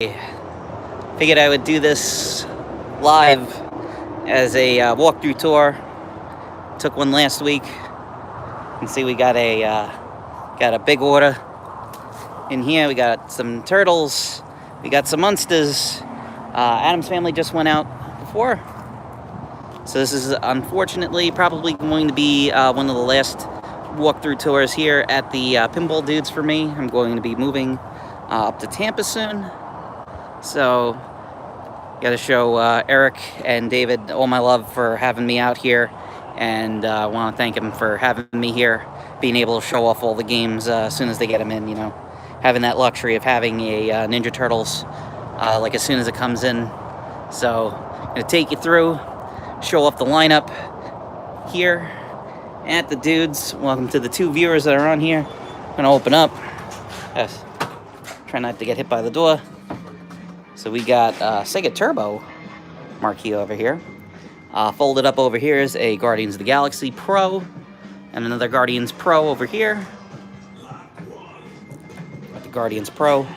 Figured I would do this live as a walkthrough tour. Took one last week. You can see we got a big order in here. We got some turtles. We got some monsters. Adam's family just went out before, so this is unfortunately probably going to be one of the last walkthrough tours here at the Pinball Dudes for me. I'm going to be moving up to Tampa soon. So, got to show Eric and David all my love for having me out here, and I want to thank him for having me here, being able to show off all the games as soon as they get them in, having that luxury of having a Ninja Turtles like as soon as it comes in. So, I'm going to take you through, show off the lineup here at the Dudes. Welcome to the 2 viewers that are on here. I'm going to open up. Yes. Try not to get hit by the door. So we got Sega Turbo marquee over here. Folded up over here is a Guardians of the Galaxy Pro, and another Guardians Pro over here. Got the Guardians Pro.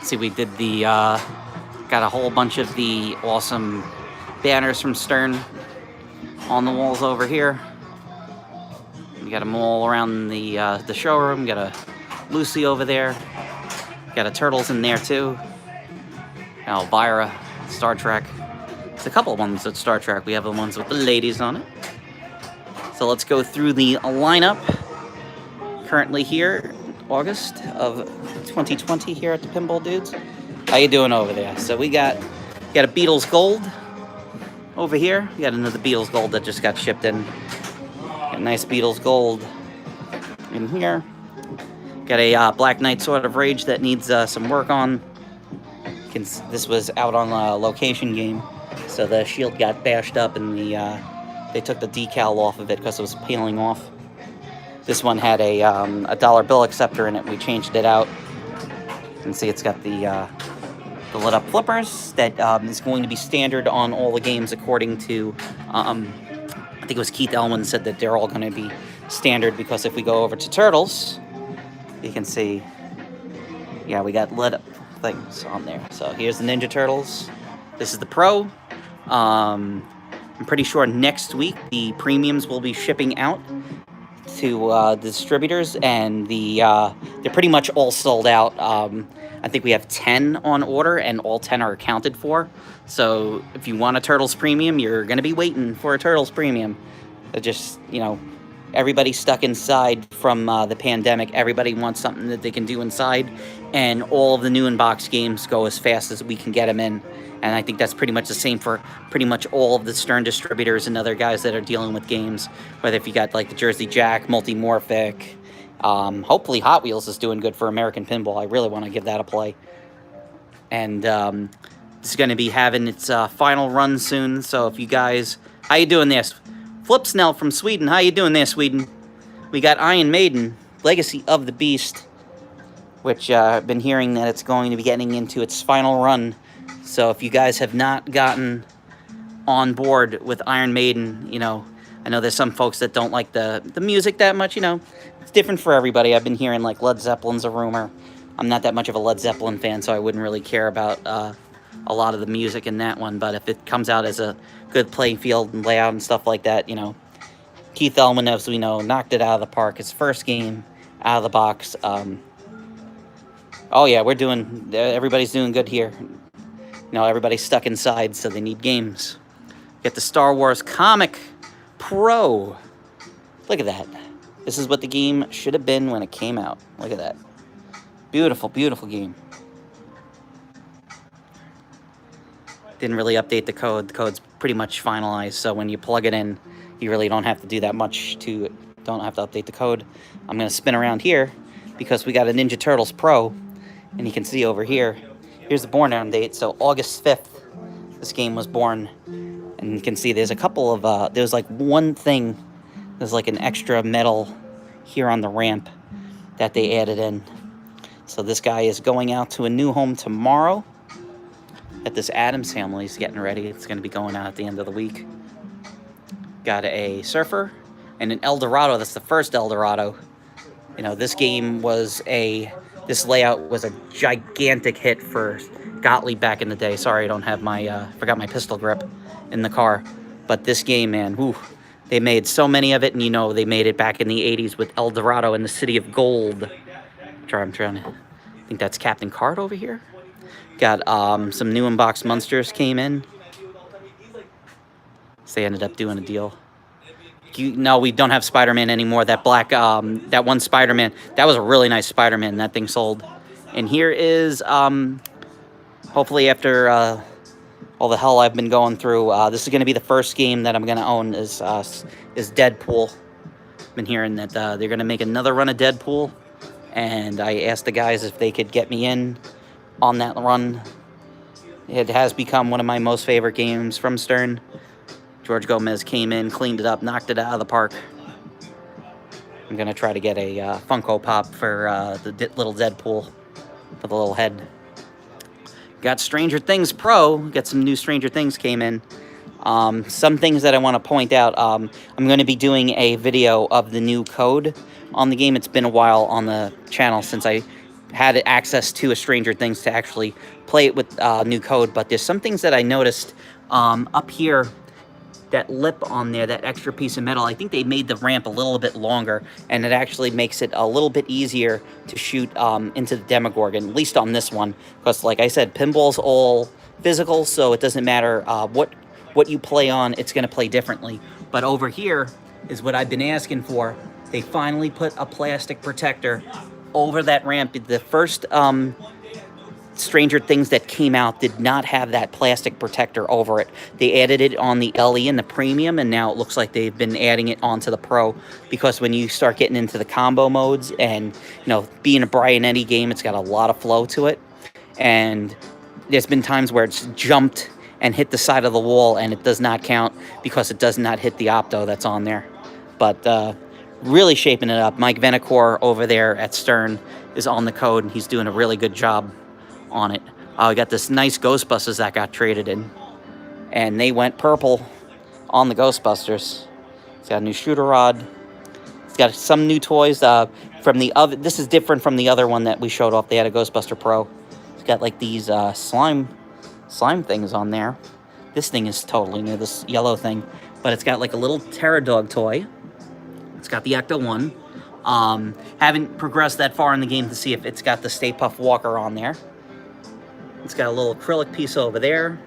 See, we did the got a whole bunch of the awesome banners from Stern on the walls over here. We got them all around the showroom. Got a Lucy over there. Got a Turtles in there too. Elvira, Star Trek. There's a couple of ones at Star Trek. We have the ones with the ladies on it. So let's go through the lineup. Currently here, August of 2020 here at the Pinball Dudes. How you doing over there? So we got a Beatles Gold over here. We got another Beatles Gold that just got shipped in. Got a nice Beatles Gold in here. Got a Black Knight Sword of Rage that needs some work on. This was out on a location game, so the shield got bashed up and they took the decal off of it because it was peeling off. This one had a dollar bill acceptor in it. We changed it out. You can see it's got the lit up flippers that is going to be standard on all the games according to, I think it was Keith Elwin said that they're all going to be standard, because if we go over to Turtles, you can see, yeah, we got lit up things on there. So here's the Ninja Turtles. This is the Pro. I'm pretty sure next week the premiums will be shipping out to the distributors, and they're pretty much all sold out. I think we have 10 on order, and all 10 are accounted for. So if you want a Turtles premium, you're going to be waiting for a Turtles premium. Just, everybody's stuck inside from the pandemic. Everybody wants something that they can do inside, and all of the new in-box games go as fast as we can get them in. And I think that's pretty much the same for pretty much all of the Stern distributors and other guys that are dealing with games. Whether if you got like the Jersey Jack, Multimorphic, hopefully Hot Wheels is doing good for American Pinball. I really want to give that a play. And this is going to be having its final run soon. So if you guys, how you doing there? Flip Snell from Sweden. How you doing there, Sweden? We got Iron Maiden, Legacy of the Beast, which I've been hearing that it's going to be getting into its final run. So if you guys have not gotten on board with Iron Maiden, I know there's some folks that don't like the music that much, It's different for everybody. I've been hearing like Led Zeppelin's a rumor. I'm not that much of a Led Zeppelin fan, so I wouldn't really care about a lot of the music in that one. But if it comes out as a good playing field and layout and stuff like that, Keith Elwin, as we know, knocked it out of the park. His first game out of the box. Oh yeah, everybody's doing good here. Everybody's stuck inside, so they need games. Get the Star Wars Comic Pro. Look at that. This is what the game should have been when it came out. Look at that. Beautiful, beautiful game. Didn't really update the code. The code's pretty much finalized, so when you plug it in, you really don't have to do that much don't have to update the code. I'm going to spin around here because we got a Ninja Turtles Pro, and you can see over here, here's the born down date, so August 5th, this game was born. And you can see there's a couple of, there's like one thing, there's like an extra metal here on the ramp that they added in. So this guy is going out to a new home tomorrow. At this Adams family is getting ready. It's going to be going out at the end of the week. Got a Surfer and an Eldorado. That's the first Eldorado. This game was a This layout was a gigantic hit for Gottlieb back in the day. Sorry, I don't have my, forgot my pistol grip in the car. But this game, man, whew, they made so many of it, and you know, they made it back in the 80s with El Dorado and the City of Gold. I'm trying to, I think that's Captain Card over here. Got some new unboxed monsters came in. So they ended up doing a deal. No, we don't have Spider-Man anymore. That black, that one Spider-Man, that was a really nice Spider-Man. That thing sold. And here is, hopefully after all the hell I've been going through, this is going to be the first game that I'm going to own is Deadpool. Been hearing that they're going to make another run of Deadpool. And I asked the guys if they could get me in on that run. It has become one of my most favorite games from Stern. George Gomez came in, cleaned it up, knocked it out of the park. I'm going to try to get a Funko Pop for the little Deadpool for the little head. Got Stranger Things Pro. Got some new Stranger Things came in. Some things that I want to point out. I'm going to be doing a video of the new code on the game. It's been a while on the channel since I had access to a Stranger Things to actually play it with new code. But there's some things that I noticed up here. That lip on there, that extra piece of metal, I think they made the ramp a little bit longer, and it actually makes it a little bit easier to shoot into the Demogorgon, at least on this one, because like I said, pinball's all physical, so it doesn't matter what you play on, it's going to play differently. But over here is what I've been asking for. They finally put a plastic protector over that ramp. The first Stranger Things that came out did not have that plastic protector over it. They added it on the LE and the Premium, and now it looks like they've been adding it onto the Pro, because when you start getting into the combo modes and, you know, being a Brian Eddy game, it's got a lot of flow to it. And there's been times where it's jumped and hit the side of the wall, and it does not count because it does not hit the opto that's on there. But really shaping it up. Mike Venacore over there at Stern is on the code, and he's doing a really good job on it. We got this nice Ghostbusters that got traded in, and they went purple on the Ghostbusters. It's got a new shooter rod. It's got some new toys from the other. This is different from the other one that we showed off. They had a Ghostbuster Pro. It's got like these slime things on there. This thing is totally new, this yellow thing, but it's got like a little Terradog toy. It's got the Ecto 1. Haven't progressed that far in the game to see if it's got the Stay Puft Walker on there. It's got a little acrylic piece over there.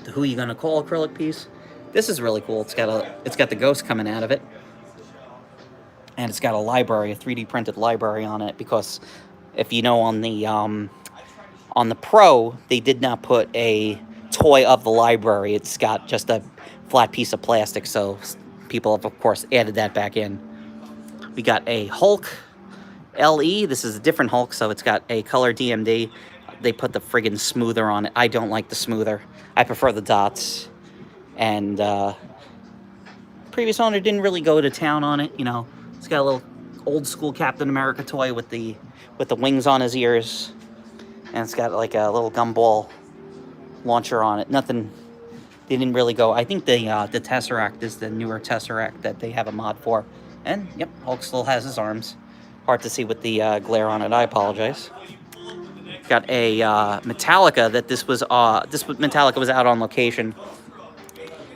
The Who You Gonna Call acrylic piece. This is really cool. It's got the ghost coming out of it, and it's got a library, a 3D printed library on it. Because if you know, on the Pro, they did not put a toy of the library. It's got just a flat piece of plastic. So people have, of course, added that back in. We got a Hulk LE. This is a different Hulk, so it's got a color DMD. They put the friggin' smoother on it. I don't like the smoother. I prefer the dots. And previous owner didn't really go to town on it. You know, it's got a little old school Captain America toy with the wings on his ears, and it's got like a little gumball launcher on it. Nothing. They didn't really go. I think the Tesseract is the newer Tesseract that they have a mod for. And yep, Hulk still has his arms. Hard to see with the glare on it. I apologize. Got a Metallica that this Metallica was out on location.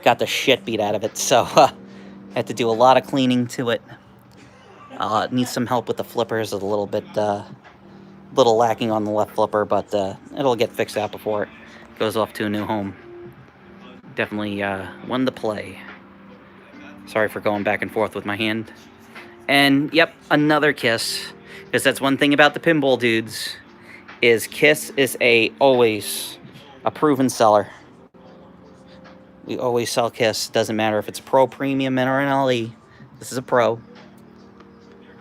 Got the shit beat out of it, so had to do a lot of cleaning to it. Needs some help with the flippers. A little bit, little lacking on the left flipper, but it'll get fixed out before it goes off to a new home. Definitely one to play. Sorry for going back and forth with my hand. And yep, another Kiss, because that's one thing about the pinball dudes. Is Kiss is always a proven seller. We always sell Kiss. Doesn't matter if it's Pro, Premium, or an LE. This is a Pro.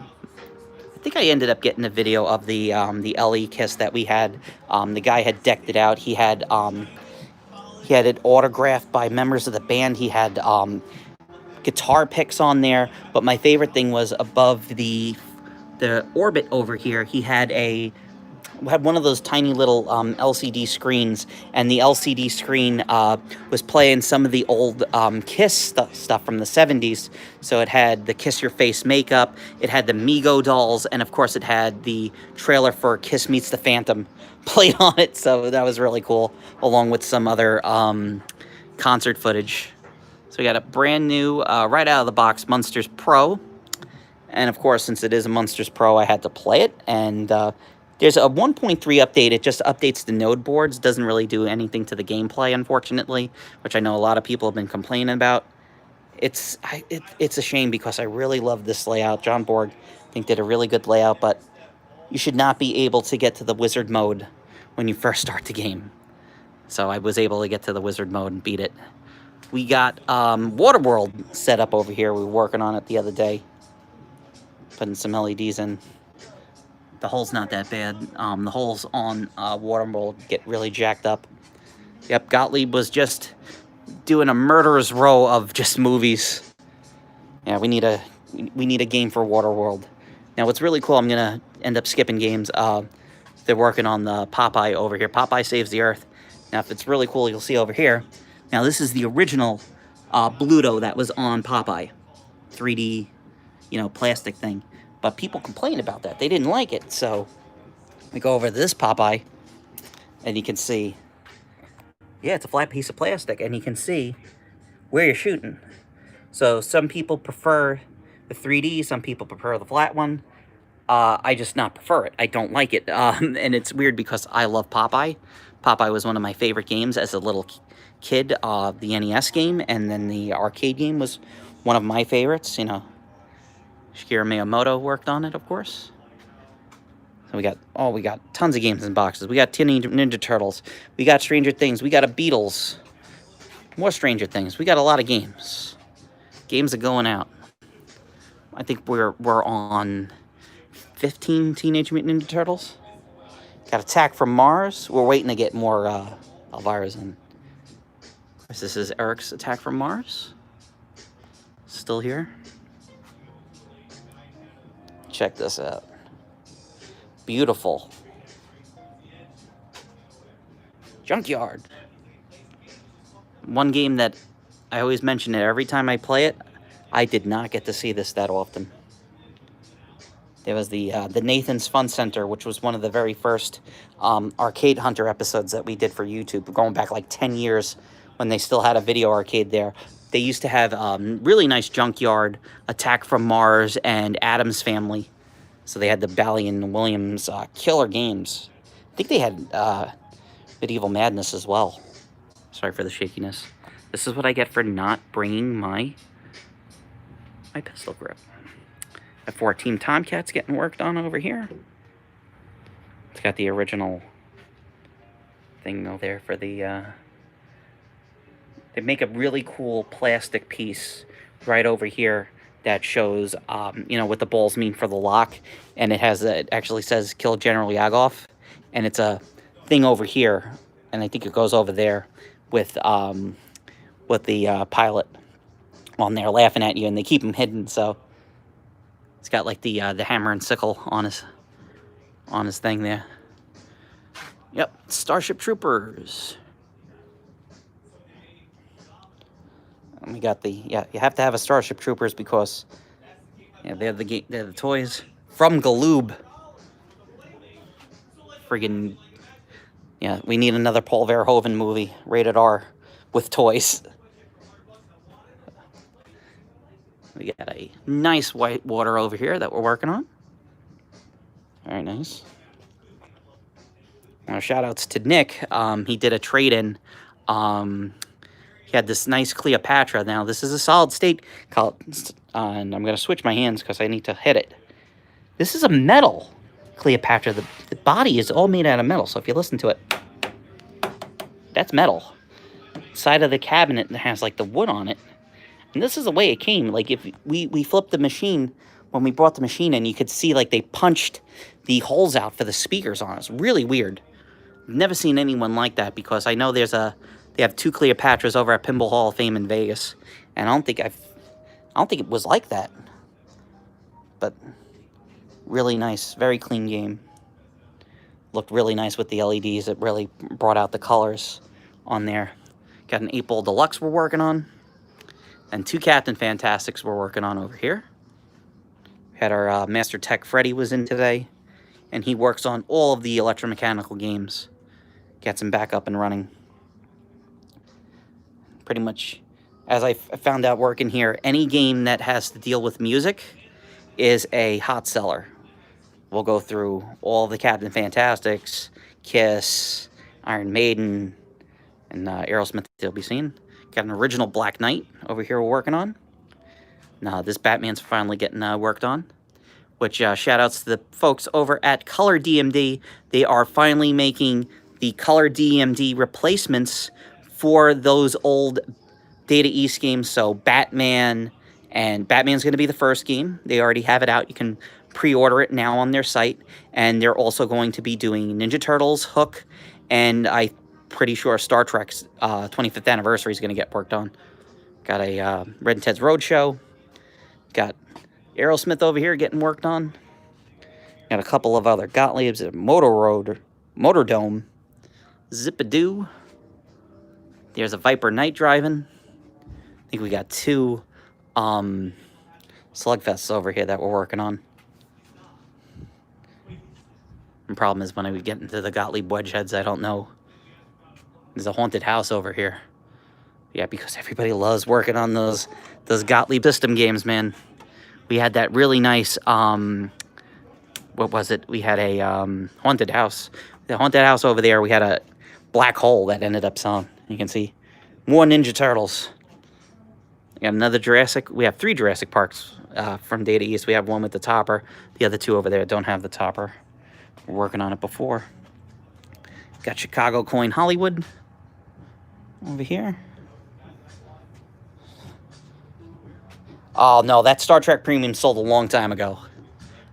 I think I ended up getting a video of the LE Kiss that we had. The guy had decked it out. He had it autographed by members of the band. He had guitar picks on there. But my favorite thing was above the orbit over here. He had a had one of those tiny little LCD screens, and the LCD screen was playing some of the old Kiss stuff from the 70s. So it had the Kiss Your Face makeup, it had the Mego dolls, and of course it had the trailer for Kiss Meets the Phantom played on it. So that was really cool, along with some other concert footage. So we got a brand new, right out of the box, Munsters Pro. And of course, since it is a Munsters Pro, I had to play it. And there's a 1.3 update. It just updates the node boards. Doesn't really do anything to the gameplay, unfortunately, which I know a lot of people have been complaining about. It's a shame because I really love this layout. John Borg, I think, did a really good layout, but you should not be able to get to the wizard mode when you first start the game. So I was able to get to the wizard mode and beat it. We got Waterworld set up over here. We were working on it the other day, putting some LEDs in. The hole's not that bad. The holes on Waterworld get really jacked up. Yep, Gottlieb was just doing a murderer's row of just movies. Yeah, we need a game for Waterworld. Now, what's really cool, I'm gonna end up skipping games. They're working on the Popeye over here. Popeye Saves the Earth. Now, if it's really cool, you'll see over here. Now, this is the original Bluto that was on Popeye. 3D, plastic thing. But people complained about that. They didn't like it. So we go over to this Popeye, and you can see, yeah, it's a flat piece of plastic, and you can see where you're shooting. So some people prefer the 3D, some people prefer the flat one. I just not prefer it. I don't like it. And it's weird because I love Popeye. Popeye was one of my favorite games as a little kid. The NES game, and then the arcade game was one of my favorites, Shigeru Miyamoto worked on it, of course. So we got tons of games in boxes. We got Teenage Ninja Turtles. We got Stranger Things. We got a Beatles. More Stranger Things. We got a lot of games. Games are going out. I think we're on 15 Teenage Mutant Ninja Turtles. Got Attack from Mars. We're waiting to get more Elvira's in. Of course, this is Eric's Attack from Mars. Still here. Check this out. Beautiful. Junkyard. One game that I always mention it every time I play it. I did not get to see this that often. There was the Nathan's Fun Center, which was one of the very first Arcade Hunter episodes that we did for YouTube, going back like 10 years when they still had a video arcade there. They used to have really nice Junkyard, Attack from Mars, and Addams Family. So they had the Bally and Williams killer games. I think they had Medieval Madness as well. Sorry for the shakiness. This is what I get for not bringing my pistol grip. F4 Team Tomcats getting worked on over here. It's got the original thing though there for the... They make a really cool plastic piece right over here that shows, what the balls mean for the lock. And it actually says Kill General Yagov. And it's a thing over here. And I think it goes over there with the pilot on there laughing at you. And they keep him hidden, so... It's got like the hammer and sickle on his thing there. Yep, Starship Troopers. And we got you have to have a Starship Troopers because they're the toys from Galoob. Friggin' we need another Paul Verhoeven movie, rated R, with toys. We got a nice white water over here that we're working on. Very nice. Shout outs to Nick. He did a trade-in. He had this nice Cleopatra. Now, this is a solid state, and I'm going to switch my hands because I need to hit it. This is a metal Cleopatra. The body is all made out of metal, so if you listen to it, that's metal. Side of the cabinet has like the wood on it. And this is the way it came. Like, if we flipped the machine, when we brought the machine in, you could see, like, they punched the holes out for the speakers on it. It's really weird. I've never seen anyone like that, because I know they have two Cleopatras over at Pinball Hall of Fame in Vegas. And I don't think it was like that. But really nice, very clean game. Looked really nice with the LEDs. It really brought out the colors on there. Got an 8-ball deluxe we're working on. And 2 Captain Fantastics we're working on over here. Had our Master Tech Freddy was in today. And he works on all of the electromechanical games. Gets him back up and running. Pretty much, as I found out working here, any game that has to deal with music is a hot seller. We'll go through all the Captain Fantastics, Kiss, Iron Maiden, and Aerosmith you'll be seeing. Got an original Black Knight over here we're working on. Now this Batman's finally getting worked on. Which shout outs to the folks over at Color DMD. They are finally making the Color DMD replacements for those old Data East games. So Batman, and Batman's going to be the first game. They already have it out. You can pre-order it now on their site. And they're also going to be doing Ninja Turtles, Hook, and I'm pretty sure Star Trek's 25th anniversary is going to get worked on. Got a Red and Ted's Roadshow. Got Aerosmith over here getting worked on. Got a couple of other Gottliebs, Motordome, Zip-a-Doo. There's a Viper Night driving. I think we got 2 Slugfests over here that we're working on. The problem is when I would get into the Gottlieb wedge heads, I don't know. There's a haunted house over here. Yeah, because everybody loves working on those Gottlieb system games, man. We had that really nice, what was it? We had a haunted house. The haunted house over there, we had a black hole that ended up selling. You can see more Ninja Turtles. We got another Jurassic. We have 3 Jurassic Parks from Data East. We have one with the topper. The other 2 over there don't have the topper. We're working on it before. Got Chicago Coin Hollywood over here. Oh, no, that Star Trek Premium sold a long time ago.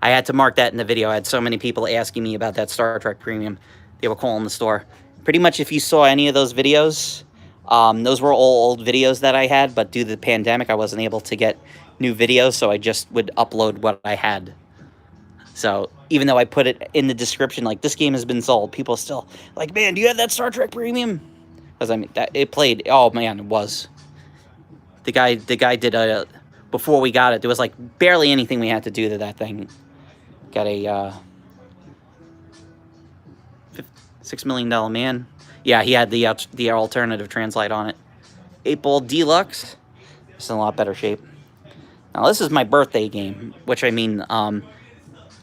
I had to mark that in the video. I had so many people asking me about that Star Trek Premium. They were calling the store. Pretty much if you saw any of those videos, those were all old videos that I had, but due to the pandemic, I wasn't able to get new videos, so I just would upload what I had. So even though I put it in the description, like, this game has been sold, people still like, man, do you have that Star Trek Premium? Because, I mean, it played, oh, man, it was. The guy did a... Before we got it, there was like barely anything we had to do to that thing. Got a $6 million man. Yeah, he had the alternative translite on it. 8-ball deluxe. It's in a lot better shape. Now this is my birthday game, which I mean, I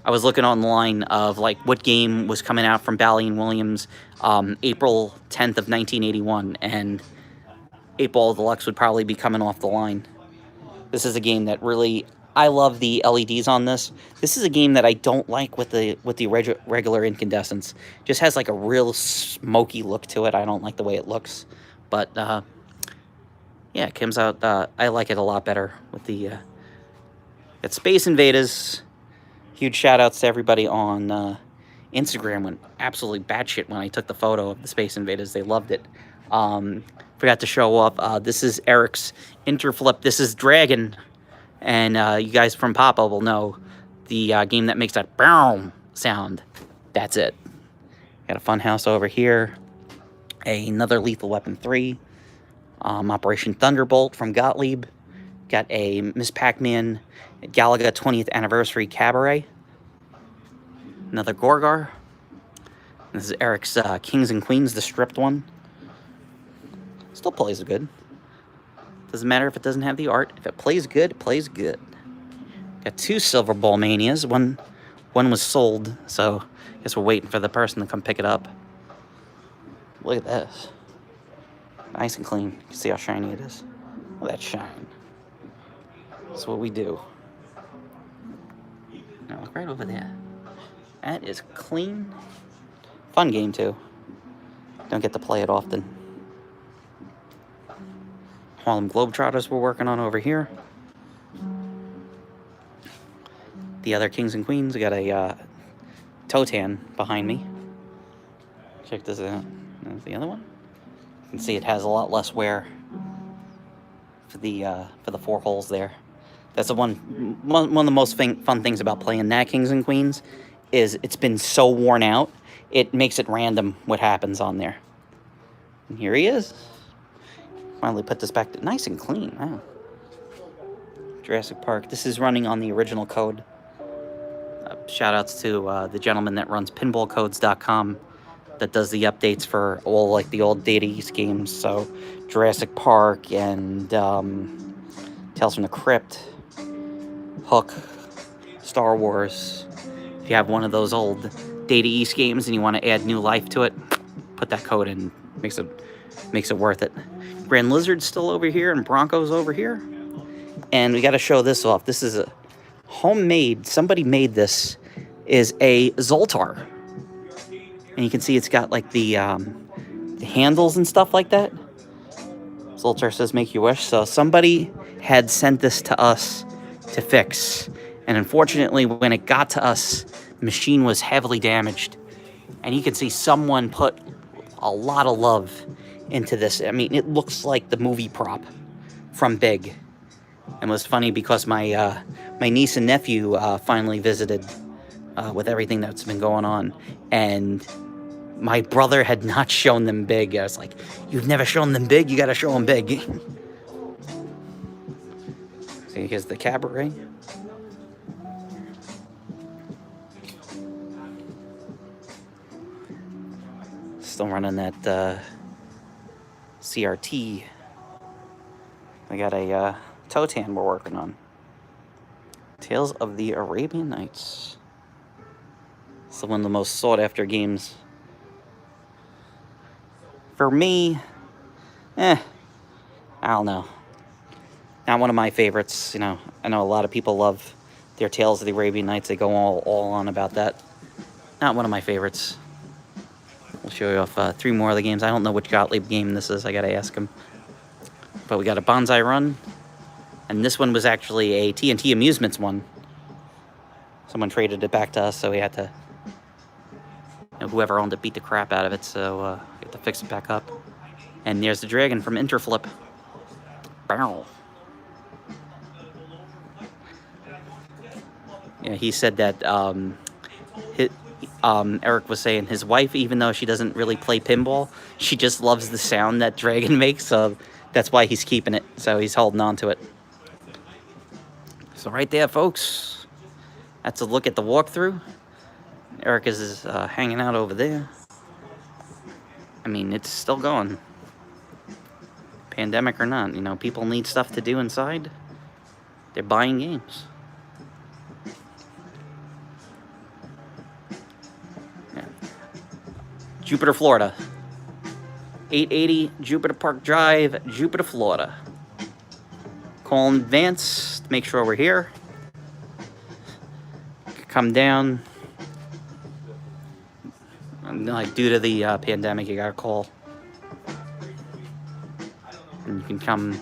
was looking online of like what game was coming out from Bally and Williams, April 10th of 1981, and 8-ball deluxe would probably be coming off the line. This is a game that really, I love the LEDs on this. This is a game that I don't like with the regular incandescents. Just has like a real smoky look to it. I don't like the way it looks. But, yeah, it comes out, I like it a lot better with the, it's Space Invaders. Huge shout-outs to everybody on Instagram. Went absolutely batshit when I took the photo of the Space Invaders. They loved it. Forgot to show off. This is Eric's Interflip. This is Dragon. And you guys from Papa will know the game that makes that boom sound. That's it. Got a fun house over here. Another Lethal Weapon 3. Operation Thunderbolt from Gottlieb. Got a Miss Pac-Man Galaga 20th Anniversary Cabaret. Another Gorgar. This is Eric's Kings and Queens, the stripped one. Still plays good. Doesn't matter if it doesn't have the art. If it plays good, it plays good. Got 2 Silver Ball Manias. One was sold, so I guess we're waiting for the person to come pick it up. Look at this. Nice and clean. You can see how shiny it is. Look at that shine. That's what we do. Now look right over there. That is clean. Fun game, too. Don't get to play it often. Harlem Globetrotters we're working on over here. The other Kings and Queens. We got a Totan behind me. Check this out. There's the other one. You can see it has a lot less wear for the 4 holes there. That's the one of the most fun things about playing that Kings and Queens is it's been so worn out, it makes it random what happens on there. And here he is. Finally put this back to nice and clean. Wow. Jurassic Park. This is running on the original code. Shout outs to the gentleman that runs pinballcodes.com that does the updates for all like the old Data East games. So Jurassic Park and Tales from the Crypt, Hook, Star Wars. If you have one of those old Data East games and you want to add new life to it, put that code in. Makes it worth it. Grand Lizard's still over here and Bronco's over here. And we got to show this off. This is a homemade, somebody made this, is a Zoltar. And you can see it's got like the handles and stuff like that. Zoltar says make your wish. So somebody had sent this to us to fix. And unfortunately, when it got to us, the machine was heavily damaged. And you can see someone put a lot of love into this. I mean, it looks like the movie prop from Big. And it was funny because my niece and nephew finally visited with everything that's been going on. And my brother had not shown them Big. I was like, you've never shown them Big? You got to show them Big. See, here's the cabaret. Still running that CRT. I got a Totan we're working on. Tales of the Arabian Nights. It's one of the most sought after games. For me, I don't know. Not one of my favorites, you know. I know a lot of people love their Tales of the Arabian Nights. They go all on about that. Not one of my favorites. We'll show you off 3 more of the games. I don't know which Gottlieb game this is. I gotta ask him. But we got a Bonsai Run. And this one was actually a TNT Amusements one. Someone traded it back to us, so we had to... You know, whoever owned it beat the crap out of it, so we had to fix it back up. And there's the dragon from Interflip. Bow. Yeah, he said that Eric was saying his wife, even though she doesn't really play pinball, she just loves the sound that dragon makes, so that's why he's keeping it. So he's holding on to it. So right there, folks, that's a look at the walkthrough. Eric is hanging out over there. I mean, it's still going. Pandemic or not, you know, people need stuff to do inside. They're buying games. Yeah. Jupiter, Florida. 880 Jupiter Park Drive, Jupiter, Florida. Call in advance to make sure we're here. Come down. Like, due to the pandemic, you gotta call. And you can come.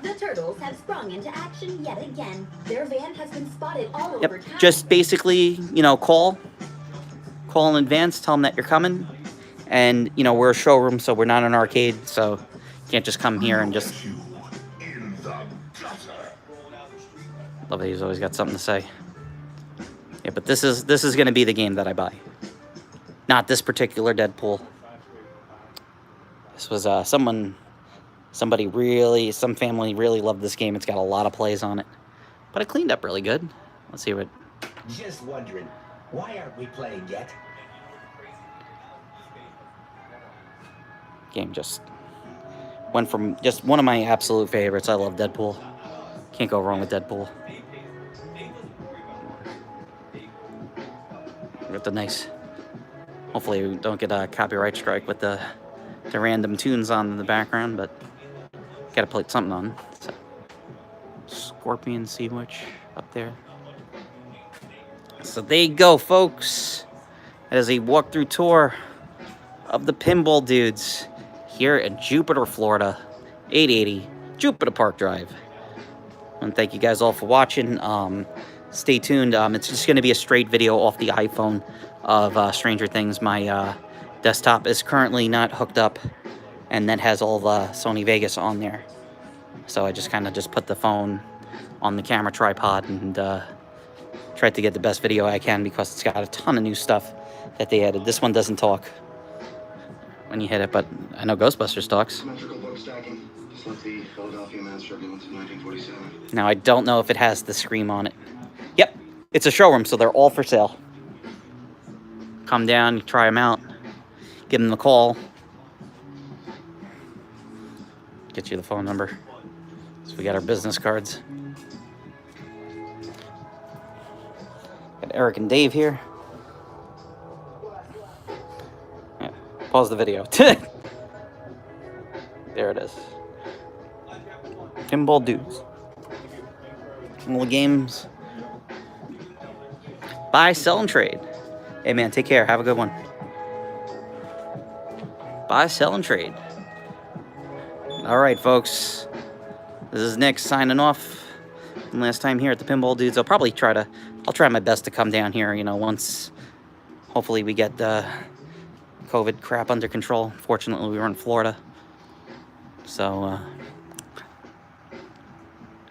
The turtles have sprung into action yet again. Their van has been spotted all over town. Just basically, you know, call in advance, tell them that you're coming. And, you know, we're a showroom, so we're not an arcade, so you can't just come here and just... Love that he's always got something to say. Yeah, but this is going to be the game that I buy. Not this particular Deadpool. This was some family really loved this game. It's got a lot of plays on it. But it cleaned up really good. Let's see what... Just wondering, why aren't we playing yet? Game just went from just one of my absolute favorites. I love Deadpool. Can't go wrong with Deadpool. With the nice... Hopefully we don't get a copyright strike with the random tunes on in the background, but gotta play something on. So, Scorpion Sea Witch up there. So there you go, folks. That is a walkthrough tour of the Pinball Dudes here in Jupiter, Florida. 880 Jupiter Park Drive. And thank you guys all for watching. Stay tuned. It's just going to be a straight video off the iPhone of Stranger Things. My desktop is currently not hooked up, and that has all the Sony Vegas on there. So I just kind of just put the phone on the camera tripod and tried to get the best video I can because it's got a ton of new stuff that they added. This one doesn't talk when you hit it, but I know Ghostbusters talks. Symmetrical book stacking. Just like the Philadelphia Master Ambulance in 1947. Now, I don't know if it has the Scream on it. Yep, it's a showroom, so they're all for sale. Come down, try them out, give them a call. Get you the phone number. So we got our business cards. Got Eric and Dave here. Yeah, pause the video. There it is. Pinball dudes. All the games. Buy, sell, and trade. Hey man, take care. Have a good one. Buy, sell, and trade. All right, folks. This is Nick signing off. One last time here at the Pinball Dudes. I'll try my best to come down here, you know, once hopefully we get the COVID crap under control. Fortunately, we were in Florida. So,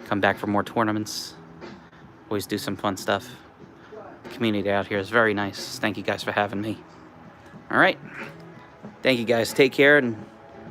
come back for more tournaments. Always do some fun stuff. The community out here is very nice. Thank you guys for having me. All right. Thank you guys. Take care and